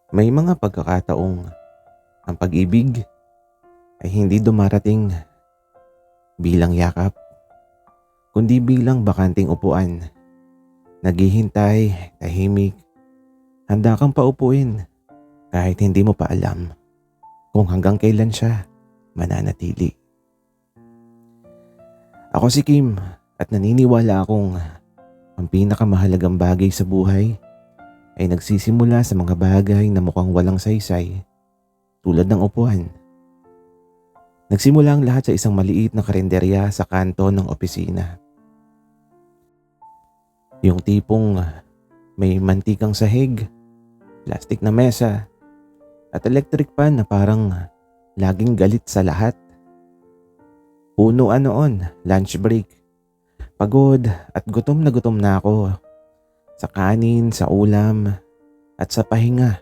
May mga pagkakataong ang pag-ibig ay hindi dumarating bilang yakap, kundi bilang bakanting upuan. Naghihintay, tahimik, handa kang paupuin kahit hindi mo pa alam kung hanggang kailan siya mananatili. Ako si Kim at naniniwala akong ang pinakamahalagang bagay sa buhay ay nagsisimula sa mga bagay na mukhang walang saysay tulad ng upuan. Nagsimula ang lahat sa isang maliit na karinderya sa kanto ng opisina. Yung tipong may mantikang sahig, plastic na mesa, at electric fan na parang laging galit sa lahat. Punuan noon, lunch break. Pagod at gutom na ako sa kanin, sa ulam, at sa pahinga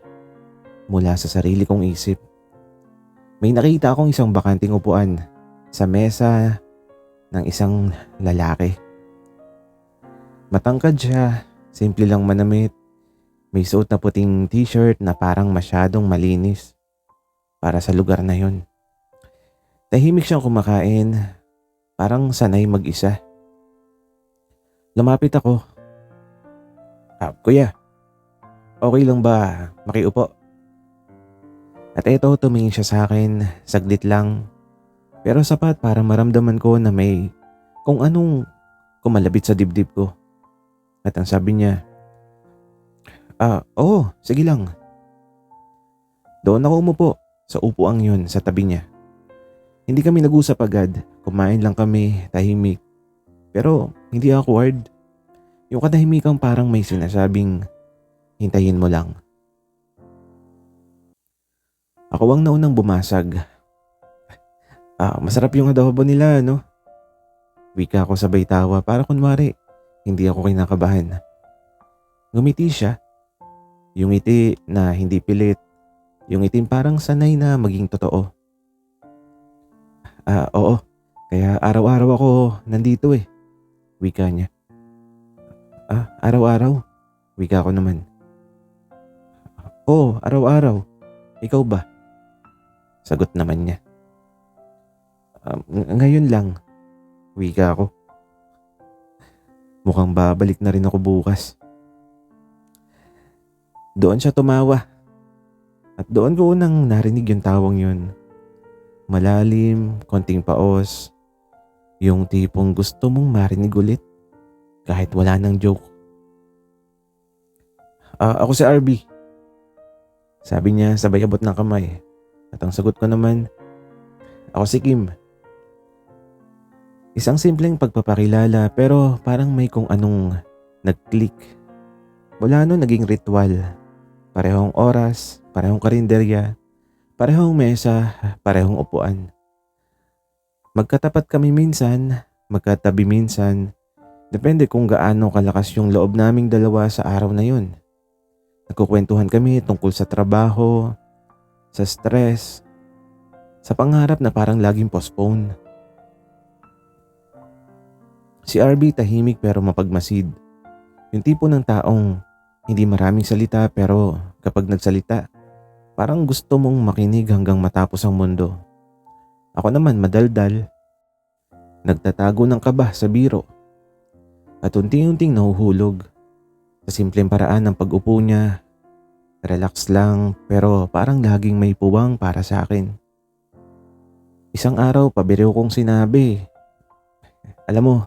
mula sa sarili kong isip. May nakita akong isang bakanting upuan sa mesa ng isang lalaki. Matangkad siya, simple lang manamit. May suot na puting t-shirt na parang masyadong malinis para sa lugar na yon. Tahimik siyang kumakain, parang sanay mag-isa. Lumapit ako. Kuya, okay lang ba makiupo? At eto, tumingin siya sa akin, saglit lang. Pero sapat para maramdaman ko na may kung anong kumalabit sa dibdib ko. At ang sabi niya, oo, sige lang. Doon ako umupo sa upuang yun sa tabi niya. Hindi kami nag-usap agad, kumain lang kami, tahimik. Pero hindi awkward. Yung katahimikang parang may sinasabing, hintayin mo lang. Ako ang naunang bumasag. Masarap yung adobo nila, no? Wika ko sabay tawa para kunwari, hindi ako kinakabahan. Ngumiti siya. Yung ngiti na hindi pilit. Yung ngiti parang sanay na maging totoo. Oo. Kaya araw-araw ako nandito eh. Wika niya. Araw-araw? Wika ko naman. Oo, araw-araw. Ikaw ba? Sagot naman niya. Ngayon lang. Wika ko. Mukhang babalik na rin ako bukas. Doon siya tumawa. At doon ko unang narinig yung tawang yun. Malalim, konting paos. Yung tipong gusto mong marinig ulit kahit wala nang joke. Ako si RB. Sabi niya sabay abot ng kamay. At ang sagot ko naman, ako si Kim. Isang simpleng pagpapakilala pero parang may kung anong nag-click. Mula nun naging ritual. Parehong oras, parehong karinderya, parehong mesa, parehong upuan. Magkatapat kami minsan, magkatabi minsan. Depende kung gaano kalakas yung loob naming dalawa sa araw na yun. Nagkukwentuhan kami tungkol sa trabaho, sa stress, sa pangarap na parang laging postpone. Si RB tahimik pero mapagmasid. Yung tipo ng taong hindi maraming salita pero kapag nagsalita, parang gusto mong makinig hanggang matapos ang mundo. Ako naman madaldal, nagtatago ng kaba sa biro at unti-unting nahuhulog. Sa simpleng paraan ng pag-upo niya, relax lang pero parang laging may puwang para sa akin. Isang araw pabiro kong sinabi, alam mo,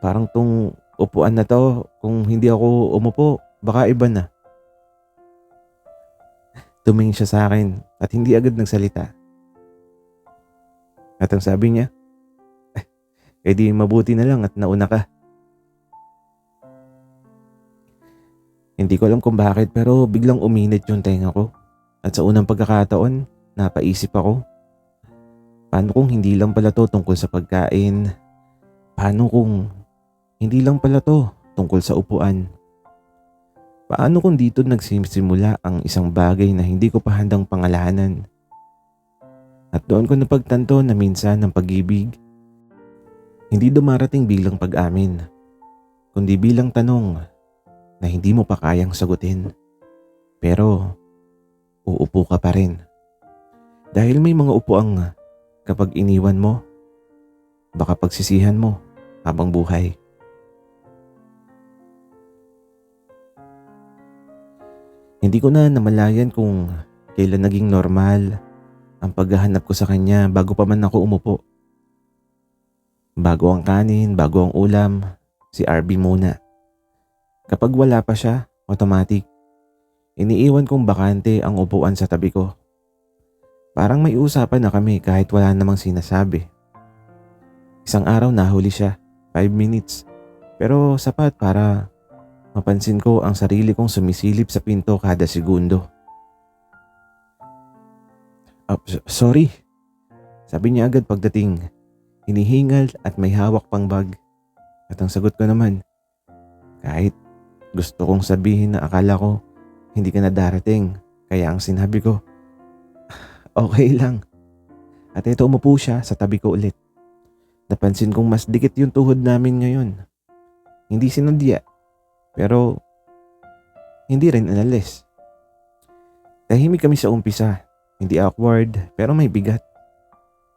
parang tong upuan na to, kung hindi ako umupo, baka iba na. Tumingin siya sa akin at hindi agad nagsalita. At ang sabi niya, edi mabuti na lang at nauna ka. Hindi ko alam kung bakit pero biglang uminit yung tenga ko. At sa unang pagkakataon, napaisip ako. Paano kung hindi lang pala to tungkol sa pagkain? Paano kung hindi lang pala to tungkol sa upuan? Paano kung dito nagsisimula ang isang bagay na hindi ko pa handang pangalanan? At doon ko napagtanto na minsan ang pag-ibig hindi dumarating bilang pag-amin, kundi bilang tanong na hindi mo pa kayang sagutin. Pero uupo ka pa rin. Dahil may mga upuang kapag iniwan mo, baka pagsisihan mo habang buhay. Hindi ko na namalayan kung kailan naging normal ang paghahanap ko sa kanya bago pa man ako umupo. Bago ang kanin, bago ang ulam, si RB muna. Kapag wala pa siya, automatic. Iniiwan kong bakante ang upuan sa tabi ko. Parang may usapan na kami kahit wala namang sinasabi. Isang araw nahuli siya, 5 minutes. Pero sapat para mapansin ko ang sarili kong sumisilip sa pinto kada segundo. Sorry, sabi niya agad pagdating. Hinihingal at may hawak pang bag. At ang sagot ko naman, kahit gusto kong sabihin na akala ko hindi ka na darating. Kaya ang sinabi ko, okay lang. At ito umupo siya sa tabi ko ulit. Napansin kong mas dikit yung tuhod namin ngayon. Hindi sinadya, pero hindi rin inalis. Tahimik kami sa umpisa, hindi awkward pero may bigat.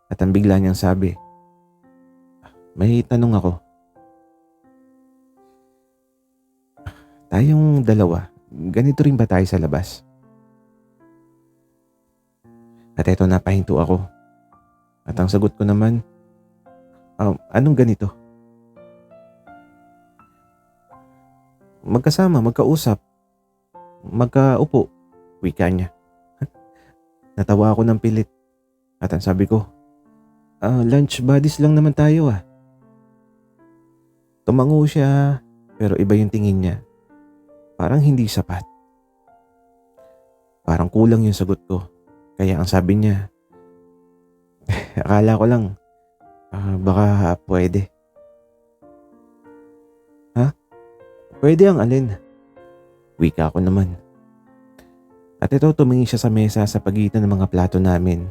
At ang bigla niyang sabi, may tanong ako. Tayong dalawa, ganito rin ba tayo sa labas? At eto napahinto ako. At ang sagot ko naman, anong ganito? Magkasama, magkausap, magkaupo, wika niya. Natawa ako ng pilit. At ang sabi ko, lunch buddies lang naman tayo ah. Tumango siya, pero iba yung tingin niya. Parang hindi sapat. Parang kulang yung sagot ko. Kaya ang sabi niya, akala ko lang, baka pwede. Ha? Pwede ang alin? Wika ko naman. At ito tumingin siya sa mesa sa pagitan ng mga plato namin.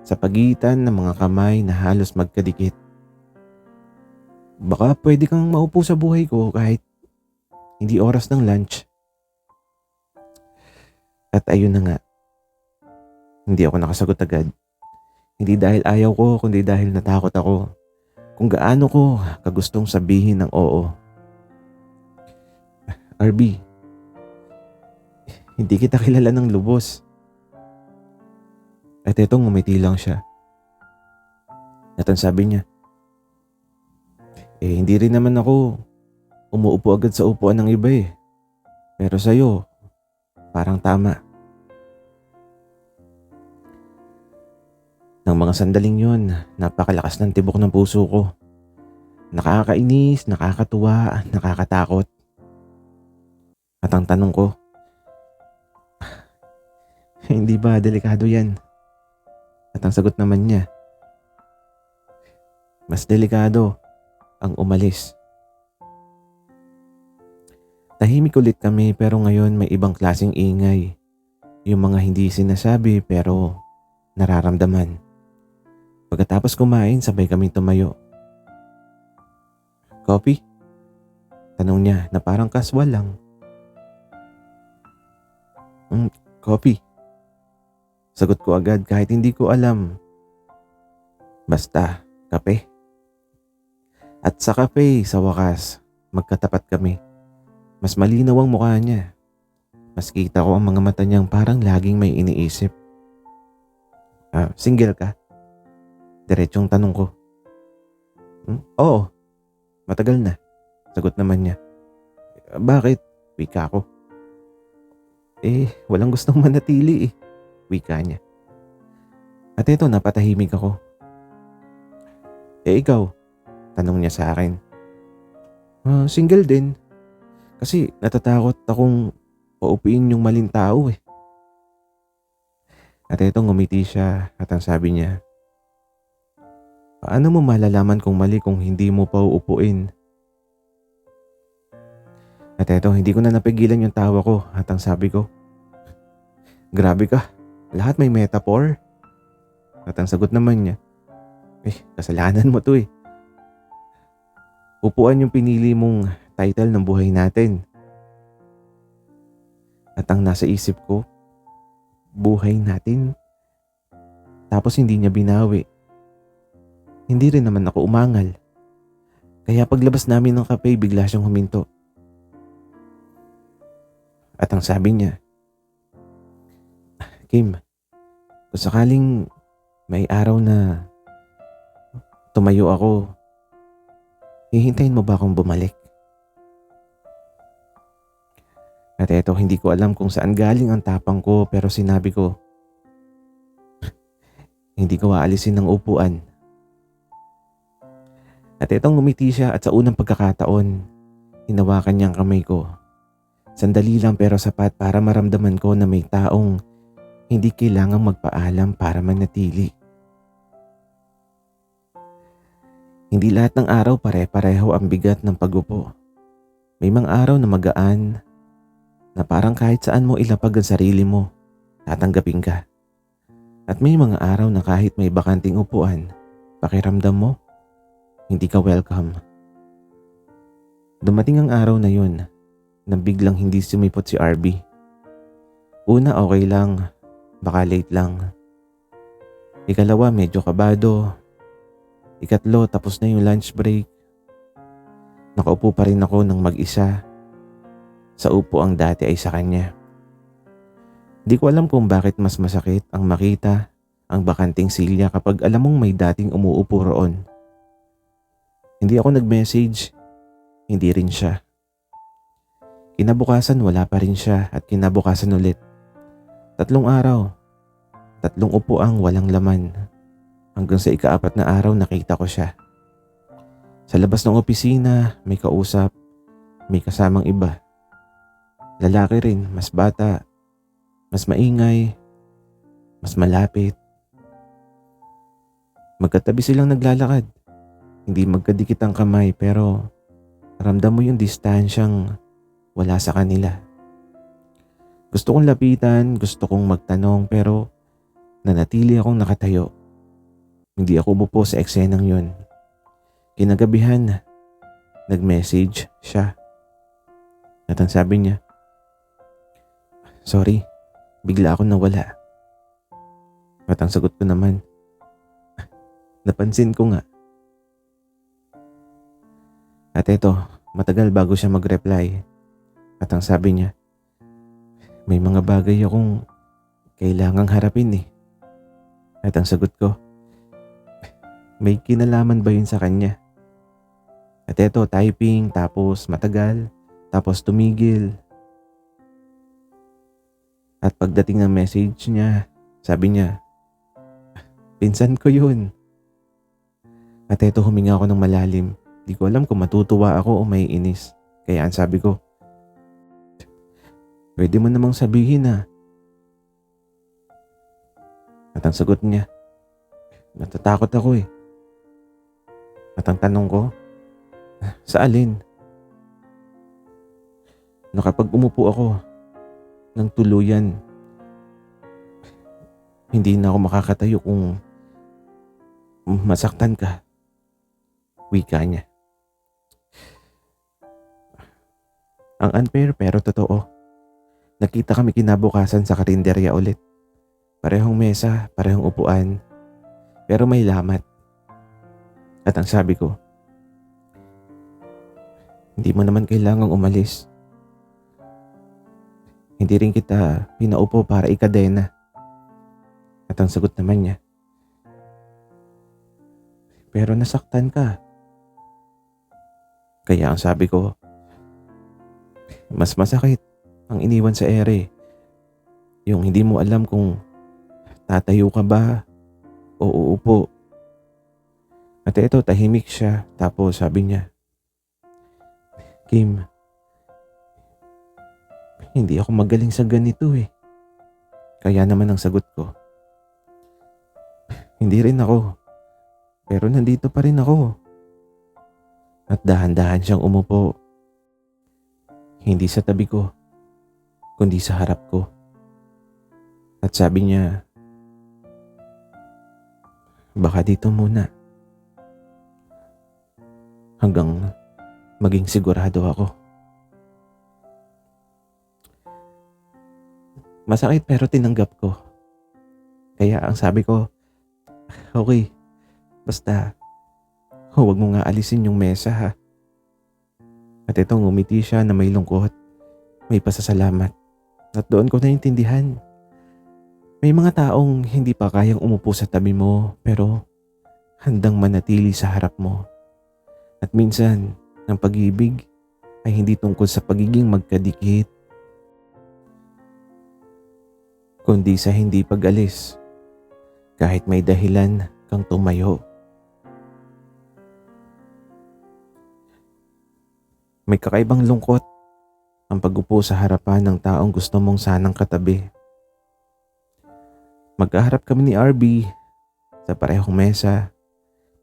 Sa pagitan ng mga kamay na halos magkadikit. Baka pwede kang maupo sa buhay ko kahit hindi oras ng lunch. At ayun na nga. Hindi ako nakasagot agad. Hindi dahil ayaw ko, kundi dahil natakot ako. Kung gaano ko kagustong sabihin ng oo. RB, hindi kita kilala ng lubos. At etong ngumiti lang siya. At ang sabi niya, hindi rin naman ako umuupo agad sa upuan ng iba eh. Pero sa'yo, parang tama. Nang mga sandaling yun, napakalakas ng tibok ng puso ko. Nakakainis, nakakatuwa, nakakatakot. At ang tanong ko, hindi ba delikado yan? At ang sagot naman niya, mas delikado ang umalis. Tahimik ulit kami pero ngayon may ibang klaseng ingay. Yung mga hindi sinasabi pero nararamdaman. Pagkatapos kumain, sabay kami tumayo. Coffee? Tanong niya na parang casual lang. Coffee. Sagot ko agad kahit hindi ko alam. Basta, kape. At sa kape, sa wakas, magkatapat kami. Mas malinaw ang mukha niya. Mas kita ko ang mga mata niyang parang laging may iniisip. Single ka? Diretsong tanong ko. Oo, matagal na. Sagot naman niya. Bakit? Wika ko. Walang gustong manatili eh. Wika niya. At ito, napatahimik ako. Ikaw? Tanong niya sa akin. Single din. Kasi natatakot akong paupuin yung maling tao eh. At ito ngumiti siya at ang sabi niya, paano mo malalaman kung mali kung hindi mo pa uupuin? At ito hindi ko na napigilan yung tawa ko at ang sabi ko, grabe ka, lahat may metaphor. At ang sagot naman niya, kasalanan mo to eh. Upuan yung pinili mong title ng buhay natin. At ang nasa isip ko, buhay natin. Tapos hindi niya binawi. Hindi rin naman ako umangal. Kaya paglabas namin ng cafe, bigla siyang huminto. At ang sabi niya, Kim, kung sakaling may araw na tumayo ako, hihintayin mo ba akong bumalik? At eto, hindi ko alam kung saan galing ang tapang ko pero sinabi ko, hindi ko aalisin ng upuan. At etong ngumiti siya at sa unang pagkakataon, hinawakan niya ang kamay ko. Sandali lang pero sapat para maramdaman ko na may taong hindi kailangang magpaalam para manatili. Hindi lahat ng araw pare-pareho ang bigat ng pagupo. May mga araw na magaan, na parang kahit saan mo ilapag ang sarili mo, tatanggapin ka. At may mga araw na kahit may bakanting upuan, pakiramdam mo, hindi ka welcome. Dumating ang araw na yun, na biglang hindi sumipot si RB. Una okay lang, baka late lang. Ikalawa medyo kabado. Ikatlo tapos na yung lunch break. Nakaupo pa rin ako ng mag-isa. Sa upo ang dati ay sa kanya. Di ko alam kung bakit mas masakit ang makita ang bakanting silya kapag alam mong may dating umuupo roon. Hindi ako nag-message, hindi rin siya. Kinabukasan wala pa rin siya at kinabukasan ulit. 3 araw, 3 upuang walang laman. Hanggang sa ika-4 na araw nakita ko siya. Sa labas ng opisina, may kausap, may kasamang iba. Lalaki rin, mas bata, mas maingay, mas malapit. Magkatabi silang naglalakad. Hindi magkadikit ang kamay pero ramdam mo yung distansyang wala sa kanila. Gusto kong lapitan, gusto kong magtanong pero nanatili akong nakatayo. Hindi ako umupo sa eksenang yun. Kinagabihan, nag-message siya. At ang sabi niya, sorry, bigla ako nawala. At ang sagot ko naman, napansin ko nga. At eto, matagal bago siya mag-reply. At ang sabi niya, may mga bagay akong kailangang harapin eh. At ang sagot ko, may kinalaman ba yun sa kanya? At eto, typing, tapos matagal, tapos tumigil. At pagdating ng message niya, sabi niya, pinsan ko yun. At eto, huminga ako ng malalim. Di ko alam kung matutuwa ako o may inis. Kaya ang sabi ko, pwede mo namang sabihin na. At ang sagot niya, natatakot ako eh. At ang tanong ko, sa alin? Na kapag umupo ako ng tuluyan, hindi na ako makakatayo kung masaktan ka. Wika niya. Ang unfair pero totoo. Nakita kami kinabukasan sa karinderya ulit. Parehong mesa, parehong upuan, pero may lamat. At ang sabi ko, hindi mo naman kailangang umalis. Hindi rin kita pinaupo para ikadena. At ang sagot naman niya, pero nasaktan ka. Kaya ang sabi ko, mas masakit ang iniwan sa ere. Yung hindi mo alam kung tatayo ka ba o uupo. At eto, tahimik siya. Tapos sabi niya, Kim, hindi ako magaling sa ganito eh. Kaya naman ang sagot ko, hindi rin ako. Pero nandito pa rin ako. At dahan-dahan siyang umupo. Hindi sa tabi ko, kundi sa harap ko. At sabi niya, baka dito muna. Hanggang maging sigurado ako. Masakit pero tinanggap ko. Kaya ang sabi ko, okay, basta huwag mo nga alisin yung mesa ha. At ito ngumiti siya na may lungkot, may pasasalamat. At doon ko naintindihan. May mga taong hindi pa kayang umupo sa tabi mo pero handang manatili sa harap mo. At minsan, ang pag-ibig ay hindi tungkol sa pagiging magkadikit, kundi sa hindi pag-alis kahit may dahilan kang tumayo. May kakaibang lungkot ang pag-upo sa harapan ng taong gusto mong sanang katabi. Magkaharap kami ni RB sa parehong mesa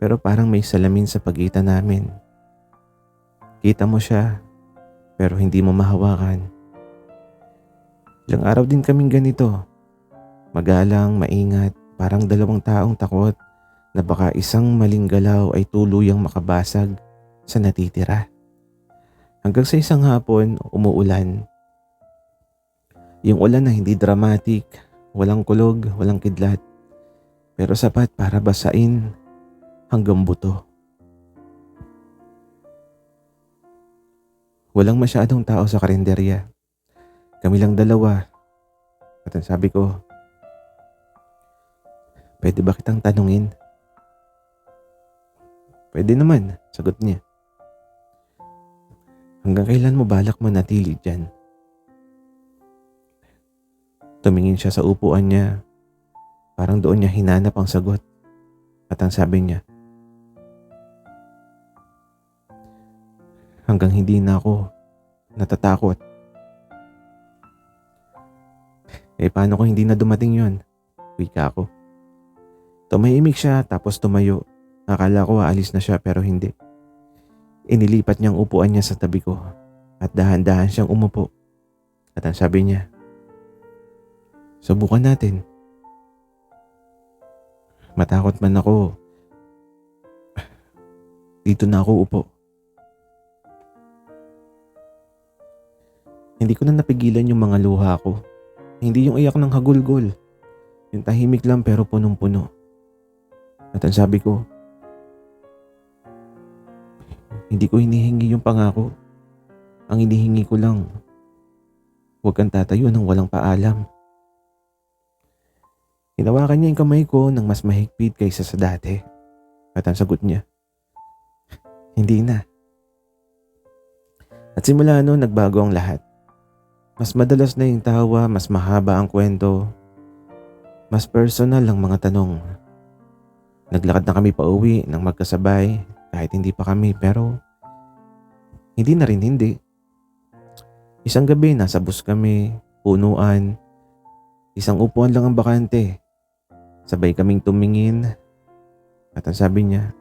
pero parang may salamin sa pagitan namin. Kita mo siya pero hindi mo mahawakan. Ilang araw din kaming ganito. Magalang, maingat, parang dalawang taong takot na baka isang maling galaw ay tuluyang makabasag sa natitira. Hanggang sa isang hapon, umuulan. Yung ulan na hindi dramatic, walang kulog, walang kidlat, pero sapat para basain hanggang buto. Walang masyadong tao sa karinderya. Kami lang dalawa. At ang sabi ko, pwede ba kitang tanungin? Pwede naman, sagot niya. Hanggang kailan mo balak manatili dyan? Tumingin siya sa upuan niya. Parang doon niya hinanap ang sagot. At ang sabi niya, hanggang hindi na ako natatakot. Paano kung hindi na dumating yon? Wika ko. Tumahimik siya tapos tumayo. Akala ko aalis na siya pero hindi. Inilipat niyang upuan niya sa tabi ko at dahan-dahan siyang umupo. At ang sabi niya, subukan natin. Matakot man ako, dito na ako upo. Hindi ko na napigilan yung mga luha ko. Hindi yung iyak ng hagulgol. Yung tahimik lang pero punong-puno. At ang sabi ko, hindi ko hinihingi yung pangako. Ang hinihingi ko lang, huwag kang tatayo nang walang paalam. Hinawakan niya yung kamay ko nang mas mahigpit kaysa sa dati. At ang sagot niya, hindi na. At simula noon nagbago ang lahat. Mas madalas na yung tawa, mas mahaba ang kwento, mas personal ang mga tanong. Naglakad na kami pauwi nang magkasabay kahit hindi pa kami pero hindi na rin hindi. Isang gabi nasa bus kami, punuan, isang upuan lang ang bakante. Sabay kaming tumingin at ang sabi niya,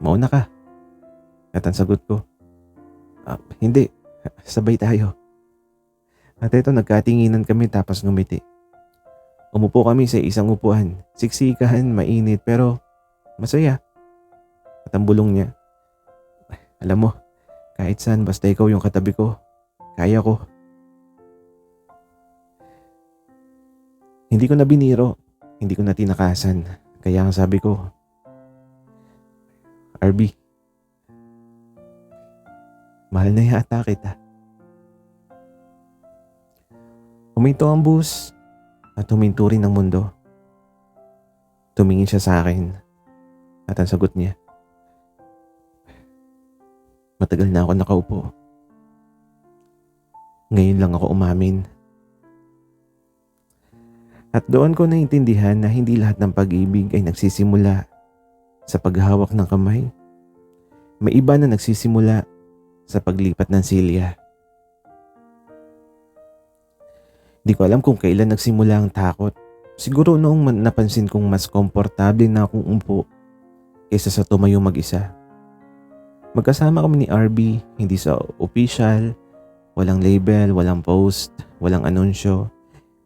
mauna ka. At ang sagot ko, hindi, sabay tayo. At ito nagkatinginan kami tapos ngumiti. Umupo kami sa isang upuan, siksikan, mainit pero masaya. At ang bulong niya, alam mo, kahit saan basta ikaw yung katabi ko, kaya ko. Hindi ko na biniro, hindi ko na tinakasan. Kaya ang sabi ko, RB, mahal na yata kita. Huminto ang bus at huminto rin ang mundo. Tumingin siya sa akin at ang sagot niya, matagal na ako nakaupo. Ngayon lang ako umamin. At doon ko naintindihan na hindi lahat ng pag-ibig ay nagsisimula sa paghawak ng kamay. May iba na nagsisimula sa paglipat ng silya. Di ko alam kung kailan nagsimula ang takot. Siguro noong napansin kong mas komportable na akong umpo kaysa sa tumayo mag-isa. Magkasama kami ni RB, hindi sa official, walang label, walang post, walang anunsyo.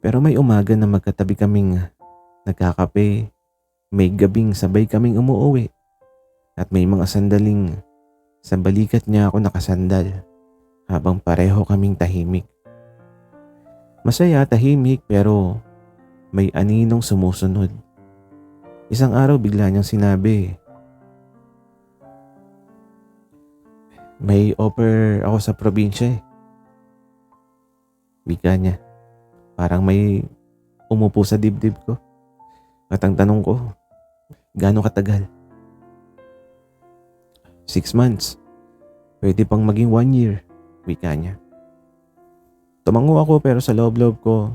Pero may umaga na magkatabi kaming nagkakape, may gabing sabay kaming umuuwi. At may mga sandaling sa balikat niya ako nakasandal habang pareho kaming tahimik. Masaya, tahimik pero may aninong sumusunod. Isang araw bigla niyang sinabi, may offer ako sa probinsya eh. Wika niya. Parang may umupo sa dibdib ko. At ang tanong ko, gaano katagal? 6 months. Pwede pang maging 1 year. Wika niya. Tumango ako pero sa loob-loob ko,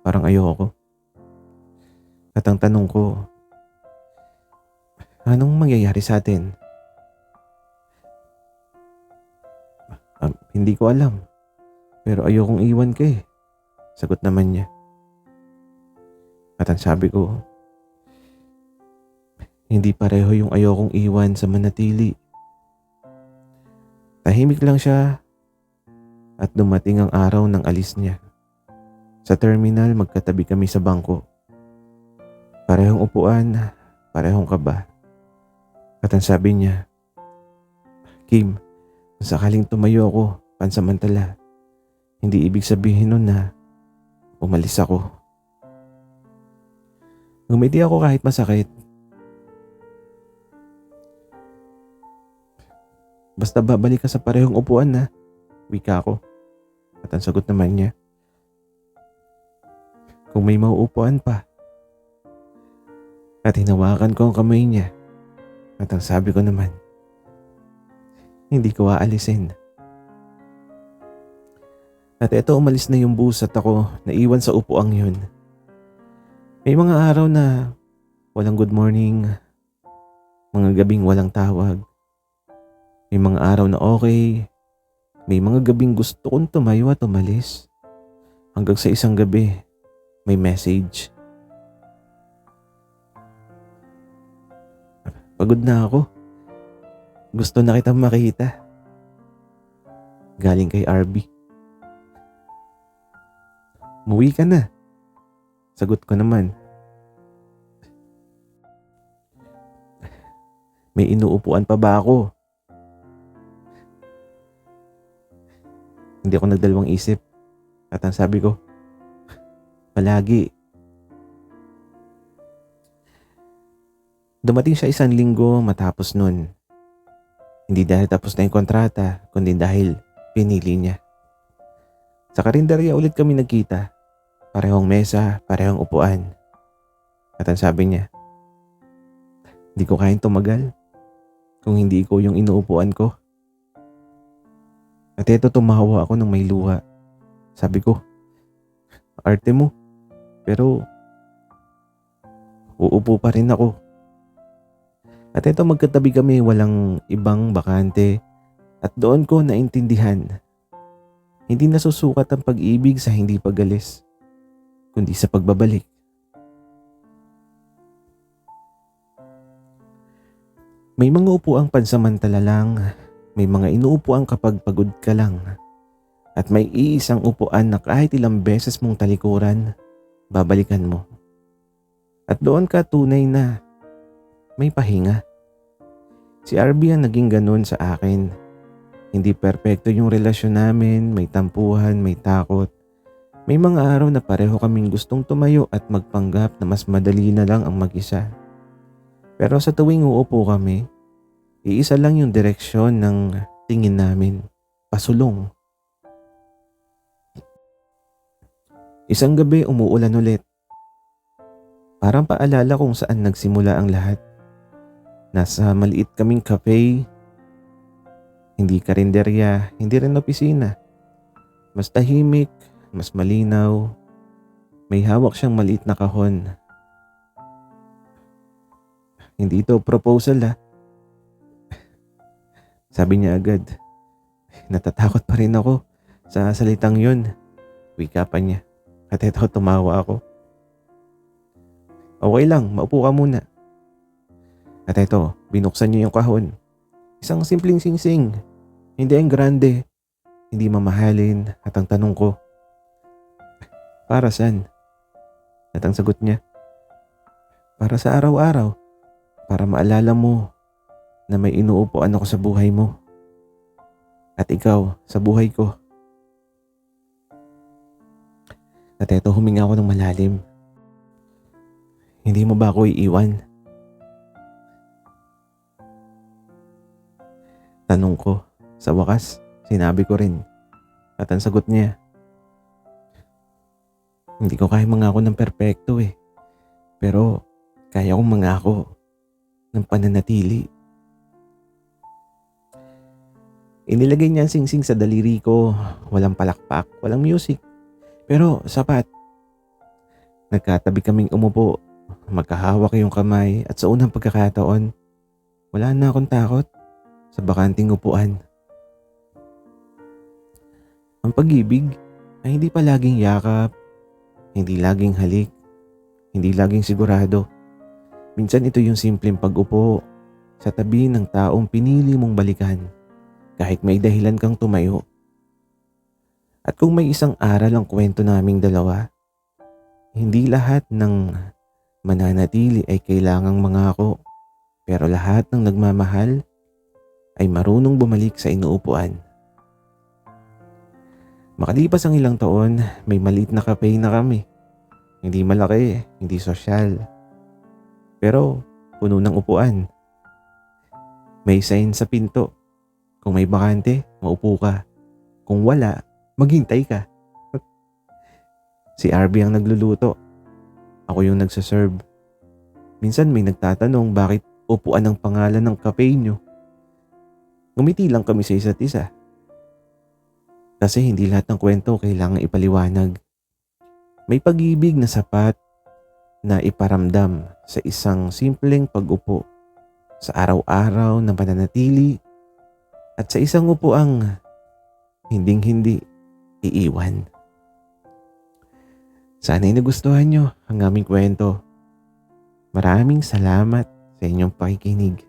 parang ayoko. At ang tanong ko, anong mangyayari sa atin? Hindi ko alam. Pero ayokong iwan ka eh. Sagot naman niya. At ang sabi ko, hindi pareho yung ayokong iwan sa manatili. Tahimik lang siya at dumating ang araw ng alis niya. Sa terminal magkatabi kami sa bangko. Parehong upuan, parehong kaba. At ang sabi niya, Kim, kung sakaling tumayo ako pansamantala, hindi ibig sabihin nun na umalis ako. Ngumiti ako kahit masakit. Basta babalik ka sa parehong upuan na, wika ko. At ang sagot naman niya, kung may mauupuan pa. At hinawakan ko ang kamay niya. At ang sabi ko naman, hindi ko aalisin. At eto umalis na yung bus at ako naiwan sa upuang yun. May mga araw na walang good morning, mga gabing walang tawag. May mga araw na okay, may mga gabing gusto kong tumayo at umalis. Hanggang sa isang gabi, may message. Pagod na ako. Gusto na kitang makita. Galing kay RB. Muwi ka na. Sagot ko naman. May inuupuan pa ba ako? Hindi ako nagdalawang isip. At ang sabi ko, palagi. Dumating siya 1 linggo matapos nun. Hindi dahil tapos na yung kontrata, kundi dahil pinili niya. Sa karinderya ulit kami nagkita. Parehong mesa, parehong upuan. At ang sabi niya, hindi ko kayang tumagal kung hindi ikaw yung inuupuan ko. At eto tumawa ako ng may luha. Sabi ko, arte mo. Pero uupo pa rin ako. At eto magkatabi kami, walang ibang bakante. At doon ko naintindihan, hindi nasusukat ang pag-ibig sa hindi pag-alis, kundi sa pagbabalik. May mga upuang pansamantala lang, may mga inuupuan kapag pagod ka lang. At may iisang upuan na kahit ilang beses mong talikuran, babalikan mo. At doon ka tunay na may pahinga. Si RB ang naging ganun sa akin. Hindi perpekto yung relasyon namin, may tampuhan, may takot. May mga araw na pareho kaming gustong tumayo at magpanggap na mas madali na lang ang mag-isa. Pero sa tuwing uupo kami, iisa lang yung direksyon ng tingin namin, pasulong. Isang gabi umuulan ulit. Parang paalala kung saan nagsimula ang lahat. Nasa maliit kaming cafe, hindi karinderya, hindi rin opisina. Mas tahimik, mas malinaw. May hawak siyang maliit na kahon. Hindi ito proposal Sabi niya agad. Natatakot pa rin ako sa salitang yun. Wika pa niya. At ito tumawa ako. Okay lang, maupo ka muna. At ito, binuksan niya yung kahon. Isang simpleng singsing. Hindi ang grande. Hindi mamahalin. At ang tanong ko, para saan? At ang sagot niya, para sa araw-araw. Para maalala mo na may inuupuan ako sa buhay mo. At ikaw sa buhay ko. At eto huminga ako ng malalim. Hindi mo ba ako iiwan? Tanong ko. Sa wakas, sinabi ko rin. At ang sagot niya, hindi ko kaya mangako ng perpekto eh. Pero kaya kong mangako ng pananatili. Inilagay niya ang singsing sa daliri ko. Walang palakpak, walang music. Pero sapat. Nagkatabi kaming umupo. Magkahawak yung kamay at sa unang pagkakataon, wala na akong takot sa bakanting upuan. Ang pag-ibig ay hindi pa laging yakap, hindi laging halik, hindi laging sigurado. Minsan ito yung simpleng pag-upo sa tabi ng taong pinili mong balikan kahit may dahilan kang tumayo. At kung may isang aral ang kwento naming dalawa, hindi lahat ng mananatili ay kailangang mangako, pero lahat ng nagmamahal ay marunong bumalik sa inuupuan. Makalipas ang ilang taon, may maliit na cafe na kami. Hindi malaki, hindi sosyal. Pero puno ng upuan. May sign sa pinto. Kung may bakante, maupo ka. Kung wala, maghintay ka. Si RB ang nagluluto. Ako yung nagsaserve. Minsan may nagtatanong bakit upuan ang pangalan ng cafe nyo. Ngumiti lang kami sa isa't isa. Kasi hindi lahat ng kwento kailangan ipaliwanag. May pag-ibig na sapat na iparamdam sa isang simpleng pag-upo, sa araw-araw na pananatili, at sa isang upuang hinding-hindi iiwan. Sana'y nagustuhan nyo ang aming kwento. Maraming salamat sa inyong pakikinig.